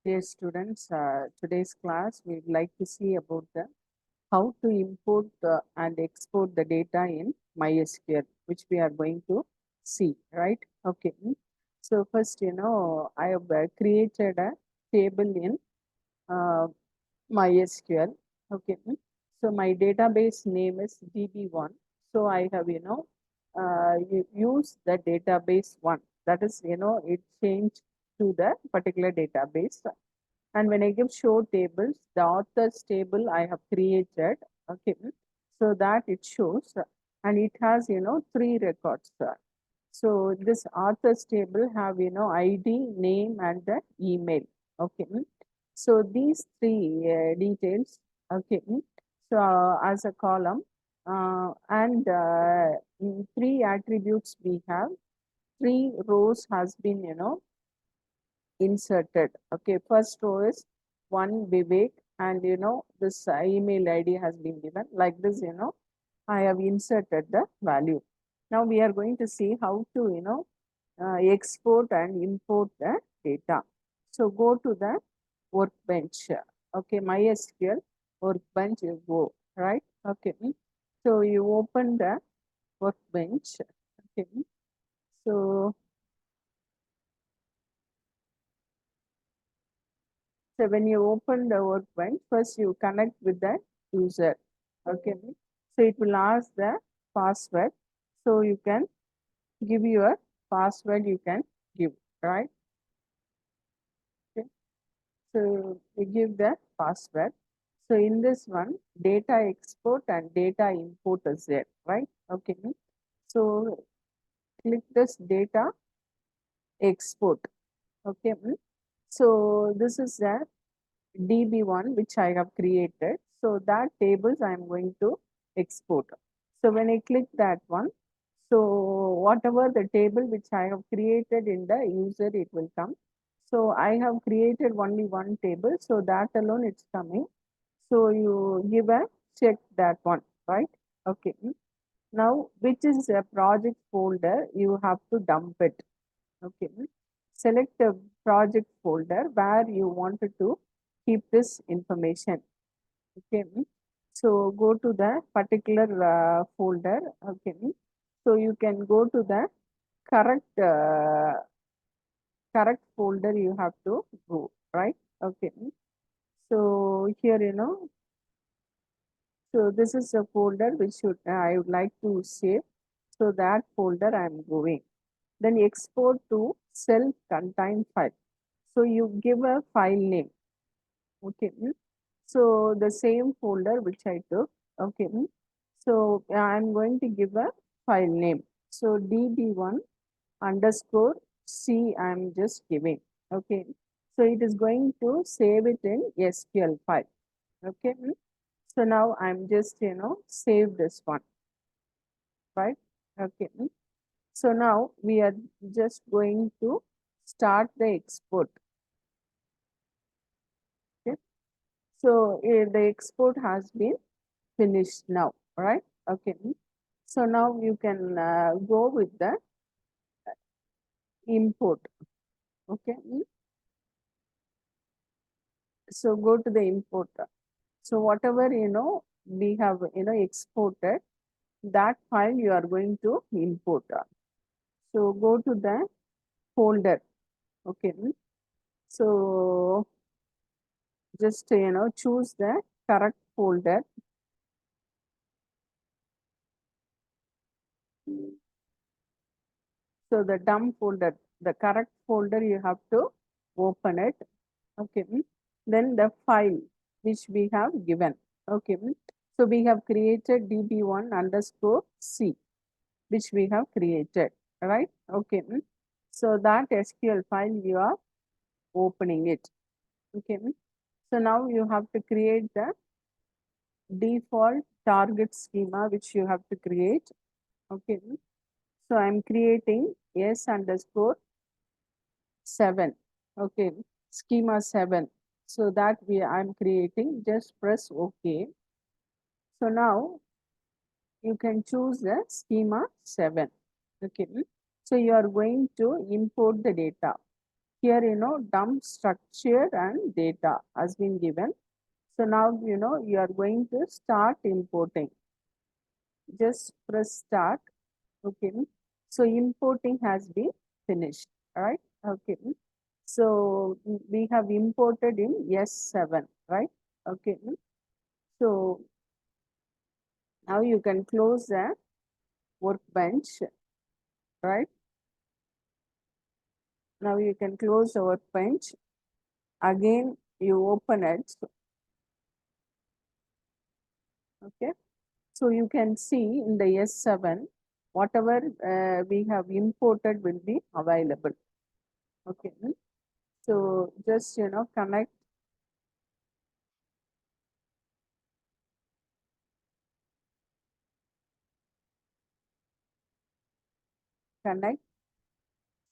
Dear students, today's class we would like to see about the how to import and export the data in MySQL, which we are going to see, right? Okay. So first, I have created a table in uh, MySQL. Okay. So my database name is DB1. So I have, use the database one. That is, it changed to the particular database. And when I give show tables, the authors table I have created, okay, so that it shows and it has, three records. So this authors table have, ID, name and the email, okay. So these three details, okay, so as a column and three attributes we have, three rows has been, inserted. Okay, first row is one Vivek, and this email ID has been given like this. I have inserted the value. Now we are going to see how to export and import the data. So go to the workbench. Okay, MySQL workbench you go, right? Okay, so you open the workbench. Okay, so So when you open the workbench, first you connect with the user. Okay. So it will ask the password. So you can give your password, you can give, right? Okay. So you give the password. So in this one, data export and data import is there, right? Okay. So click this data export. Okay. So this is the DB1 which I have created. So that tables I am going to export. So when I click that one, so whatever the table which I have created in the user, it will come. So I have created only one table, so that alone it's coming. So you give a check that one, right? Okay. Now, which is a project folder, you have to dump it. Okay. Select a project folder where you wanted to keep this information. Okay. So go to the particular folder. Okay. So you can go to the correct correct folder you have to go, right? Okay. So here, so this is a folder which should I would like to save. So that folder I am going. Then export to self-contained file. So you give a file name. Okay. So the same folder which I took. Okay. So I'm going to give a file name. So db1 underscore c I'm just giving. Okay. So it is going to save it in SQL file. Okay. So now I'm just save this one, right? Okay. So now we are just going to start the export. Okay. So the export has been finished now, right? Okay. So now you can go with the import. Okay. So go to the import. So whatever we have exported, that file you are going to import. So go to the folder. Okay. So just choose the correct folder. So the dump folder, the correct folder you have to open it. Okay. Then the file which we have given. Okay. So we have created db1 underscore c, which we have created, right? Okay. So that SQL file you are opening it. Okay. So now you have to create the default target schema which you have to create. Okay. So I'm creating s underscore 7. Okay. Schema 7. So that I'm creating, just press OK. So now you can choose the schema 7. Okay. So you are going to import the data. here, dump structure and data has been given. So now, you are going to start importing. Just press start. Okay. So importing has been finished. All right. Okay. So we have imported in S7, right? Okay. So now you can close the workbench, right? Now you can close the workbench. Again, you open it. Okay. So you can see in the S7, whatever we have imported will be available. Okay. So just, connect.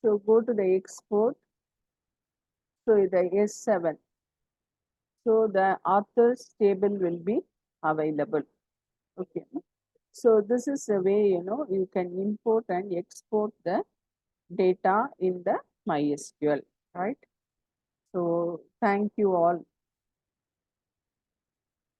So go to the export. So the S7. So the authors table will be available. Okay. So this is the way, you can import and export the data in the MySQL, right? So thank you all.